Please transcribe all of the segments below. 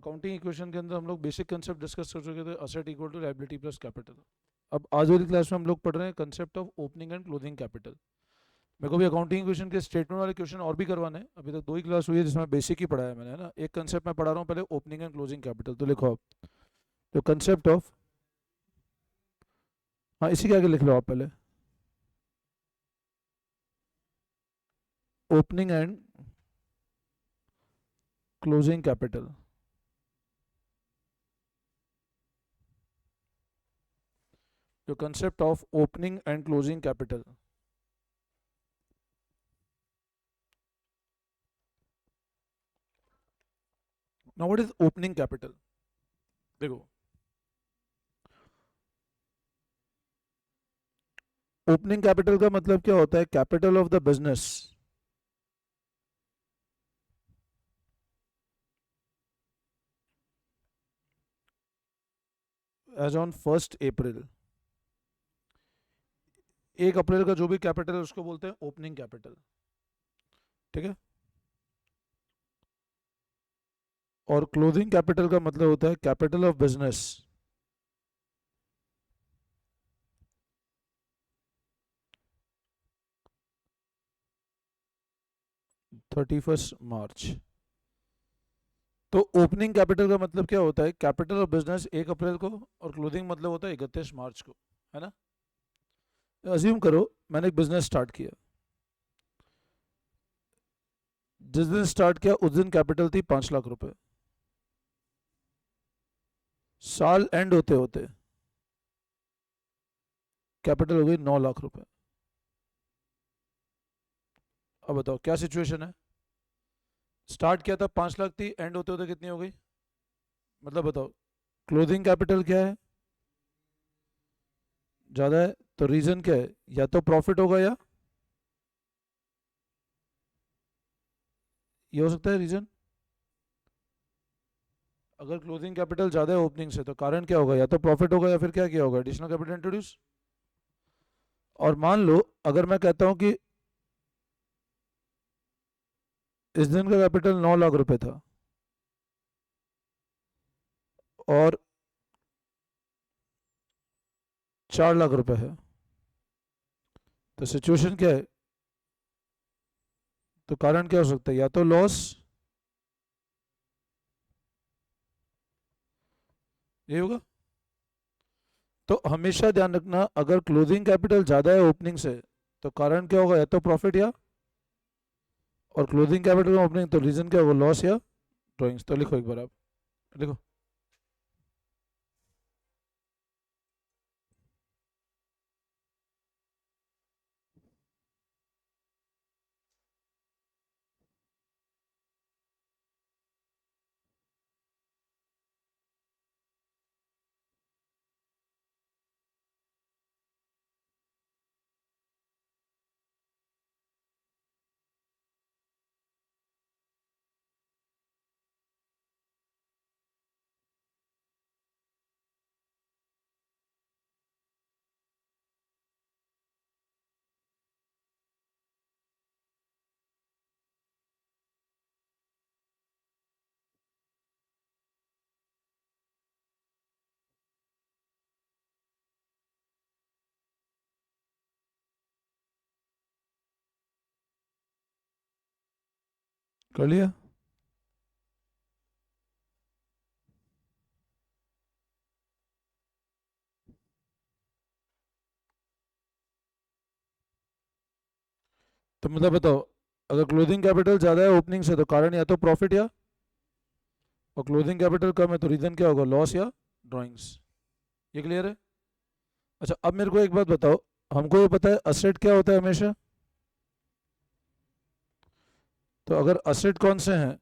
Accounting equation के अंदर हम लोग बेसिक कंसेप्ट डिस्कस कर चुके थे, asset equal to liability plus capital. अब आज वाली क्लास में हम लोग पढ़ रहे हैं concept of opening and closing capital. मेरे को भी अकाउंटिंग इक्वेशन के स्टेटमेंट वाले क्वेश्चन और भी करवाने हैं। अभी तक दो ही क्लास हुई है जिसमें बेसिक ही पढ़ाया है मैंने, है ना। एक कंसेप्ट मैं पढ़ा रहा हूँ पहले, ओपनिंग एंड क्लोजिंग कैपिटल। तो लिखो आप तो कंसेप्ट ऑफ, हाँ इसी के आगे लिख लो आप पहले, opening and closing capital. The concept of opening and closing capital. Now what is opening capital? देखो, ओपनिंग कैपिटल का मतलब क्या होता है? Capital of the business as on 1 April. 1 April का जो भी कैपिटल है उसको बोलते हैं ओपनिंग कैपिटल, ठीक है। और क्लोजिंग कैपिटल का मतलब होता है कैपिटल ऑफ बिजनेस (31 मार्च). तो ओपनिंग कैपिटल का मतलब क्या होता है? कैपिटल ऑफ बिजनेस 1 अप्रैल को, और क्लोजिंग मतलब होता है 31 मार्च को, है ना। अज्यूम करो मैंने एक बिजनेस स्टार्ट किया, जिस दिन स्टार्ट किया उस दिन कैपिटल थी 5 लाख रुपए। साल एंड होते होते कैपिटल हो गई 9 लाख रुपए। अब बताओ क्या सिचुएशन है? स्टार्ट किया था 5 लाख थी, एंड होते होते कितनी हो गई? मतलब बताओ क्लोजिंग कैपिटल क्या है? ज्यादा है। तो रीजन क्या है? या तो प्रॉफिट होगा, या ये हो सकता है रीजन। अगर क्लोजिंग कैपिटल ज्यादा है ओपनिंग से तो कारण क्या होगा? या तो प्रॉफिट होगा या फिर क्या किया होगा? Additional capital introduce. और मान लो अगर मैं कहता हूं कि इस दिन का कैपिटल 9 लाख रुपए था और 4 लाख रुपए है, तो सिचुएशन क्या है? तो कारण क्या हो सकता है? या तो लॉस, ये होगा। तो हमेशा ध्यान रखना, अगर क्लोजिंग कैपिटल ज्यादा है ओपनिंग से तो कारण क्या होगा? या तो प्रॉफिट, या, और क्लोजिंग कैपिटल का ओपनिंग तो रीजन क्या होगा? लॉस या ड्राइंग्स। तो लिखो एक बार आप, लिखो। कर लिया? तो मतलब बताओ, अगर क्लोजिंग कैपिटल ज्यादा है ओपनिंग से तो कारण या तो प्रॉफिट, या, और क्लोजिंग कैपिटल कम है तो रीजन क्या होगा? लॉस या ड्राइंग्स। ये क्लियर है? अच्छा अब मेरे को एक बात बताओ, हमको ये पता है असेट क्या होता है हमेशा। तो अगर असेट कौन से हैं?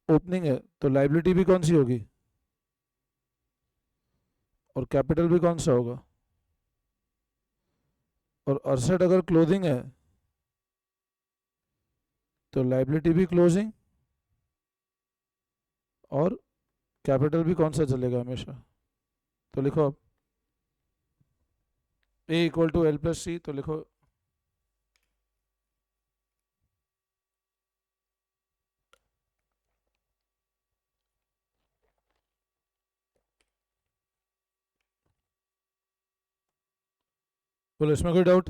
ओपनिंग है तो लाइबिलिटी भी कौन सी होगी? और कैपिटल भी कौन सा होगा? और असेट अगर क्लोजिंग है तो लाइबिलिटी भी क्लोजिंग, और कैपिटल भी कौन सा चलेगा हमेशा? तो लिखो अब, ए इक्वल टू एल प्लस सी। तो लिखो बोलो इसमें कोई डाउट?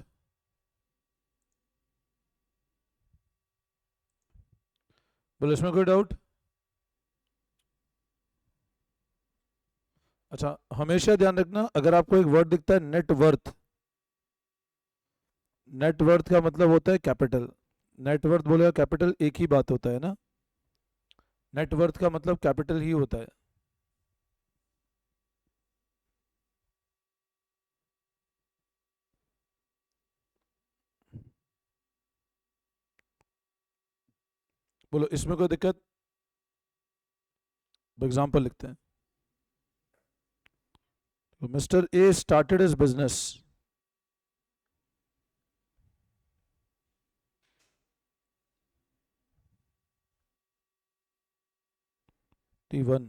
बोलो इसमें कोई डाउट? अच्छा, हमेशा ध्यान रखना, अगर आपको एक वर्ड दिखता है नेटवर्थ, नेटवर्थ का मतलब होता है कैपिटल। नेटवर्थ बोलेगा कैपिटल, एक ही बात होता है ना। नेटवर्थ का मतलब कैपिटल ही होता है। बोलो इसमें कोई दिक्कत? एग्जाम्पल लिखते हैं। Mister A started his business, T1।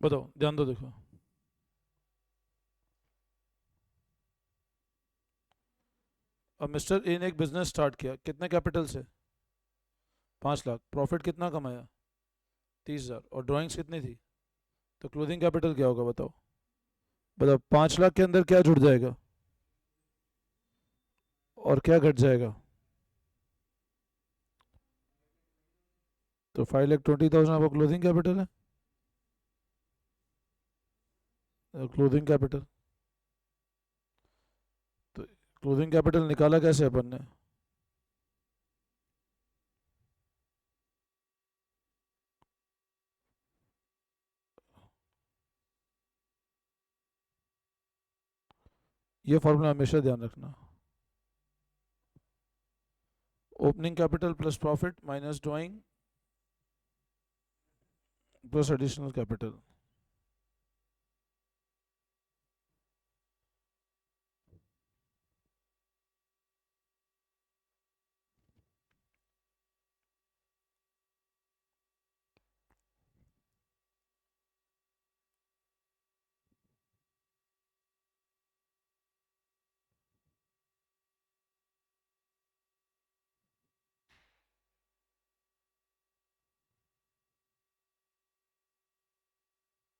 बताओ, ध्यान दो, देखो। अब मिस्टर ए ने एक बिजनेस स्टार्ट किया, कितने कैपिटल से? 5 लाख। प्रॉफिट कितना कमाया? 30,000। और ड्राइंग्स कितनी थी? तो क्लोथिंग कैपिटल क्या होगा, बताओ? बताओ, 5 लाख के अंदर क्या जुड़ जाएगा और क्या घट जाएगा? तो 5,20,000 आपका क्लोथिंग कैपिटल है। क्लोथिंग कैपिटल, तो क्लोथिंग कैपिटल निकाला कैसे अपन ने? ये फॉर्मूला हमेशा ध्यान रखना। Opening capital plus profit minus drawing plus additional capital.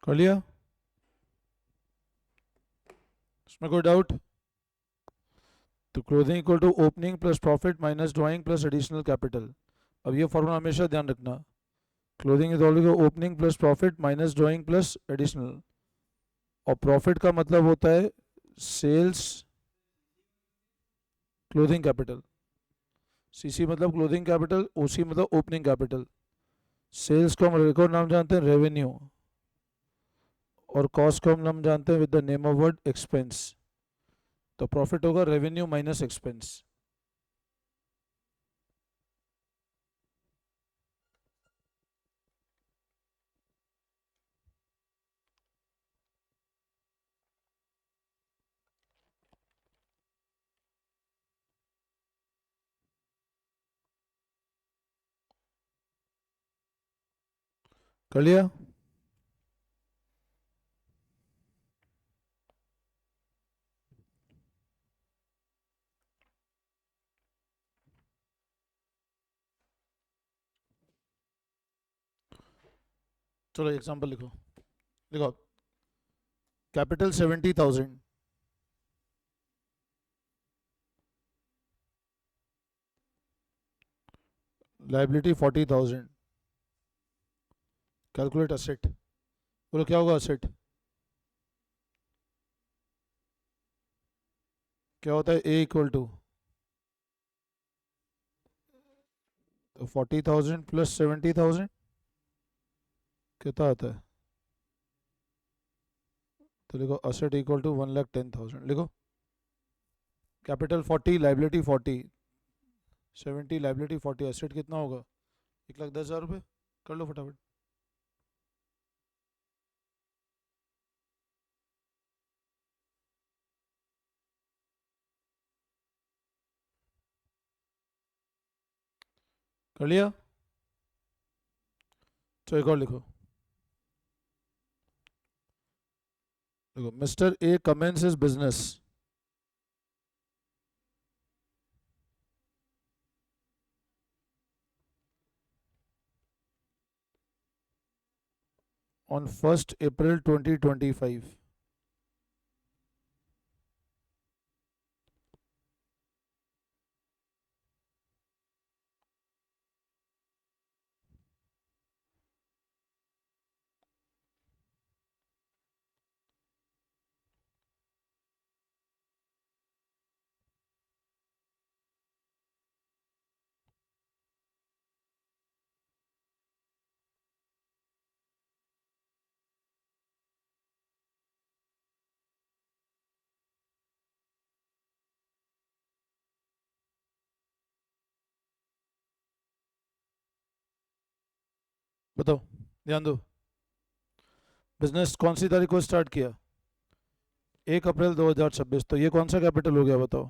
कर लिया? इसमें कोई डाउट? तो closing equal to opening plus profit minus drawing plus additional capital. अब ये फॉर्मूला हमेशा ध्यान रखना। Closing is always opening plus profit minus drawing plus additional. और प्रॉफिट का मतलब होता है सेल्स क्लोथिंग कैपिटल। सीसी मतलब क्लोथिंग कैपिटल, ओसी मतलब ओपनिंग कैपिटल। सेल्स को हम रिकॉर्ड नाम जानते हैं रेवेन्यू, और कॉस्ट को हम नाम जानते हैं with the name of word expense. तो प्रॉफिट होगा रेवेन्यू माइनस एक्सपेंस। कर लिया? चलो एग्जांपल लिखो। लिखो, कैपिटल 70,000, लाइबिलिटी 40,000, कैलकुलेट असेट। बोलो क्या होगा असेट? क्या होता है ए इक्वल टू? तो 40,000 प्लस 70,000 कितना आता है? तो लिखो असेट इक्वल टू 1,10,000। लिखो कैपिटल 40, लाइबिलिटी 40, 70 लाइबिलिटी 40, एसेट कितना होगा? 1,10,000 रुपये। कर लो फटाफट। कर लिया? तो एक और लिखो। देखो, mister A commences his business on 1st April 2025. बताओ, ध्यान दो। बिजनेस कौन सी तारीख को स्टार्ट किया? 1 अप्रैल 2026। तो ये कौन सा कैपिटल हो गया बताओ?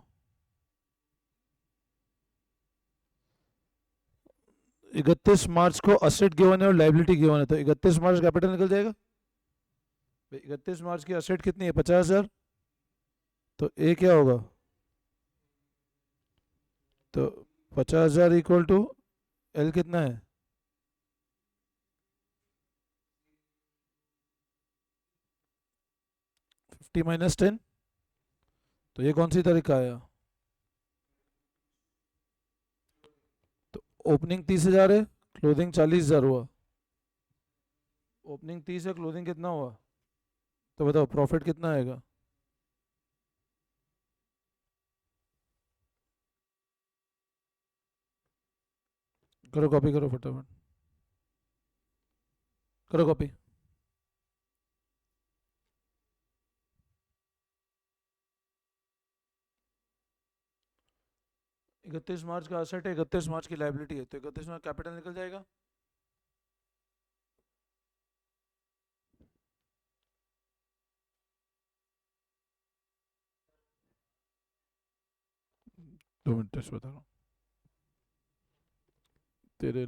31 मार्च को असेट गिवन है और लाइबिलिटी गिवन है, तो 31 मार्च कैपिटल निकल जाएगा। 31 मार्च की असेट कितनी है? 50,000। तो ए क्या होगा? तो 50,000 इक्वल टू एल कितना है? 50 - 10। तो ये कौन सी तारीख का आया? तो ओपनिंग 30,000 है, क्लोजिंग 40,000 हुआ। ओपनिंग 30 है, क्लोजिंग कितना हुआ? तो बताओ प्रॉफिट कितना आएगा? करो कॉपी, करो फटाफट, करो कॉपी। 31 मार्च का असेट है, 31 मार्च की लाइबिलिटी है, तो 31 मार्च कैपिटल निकल जाएगा। दो मिनट टेस्ट बता रहा हूँ तेरे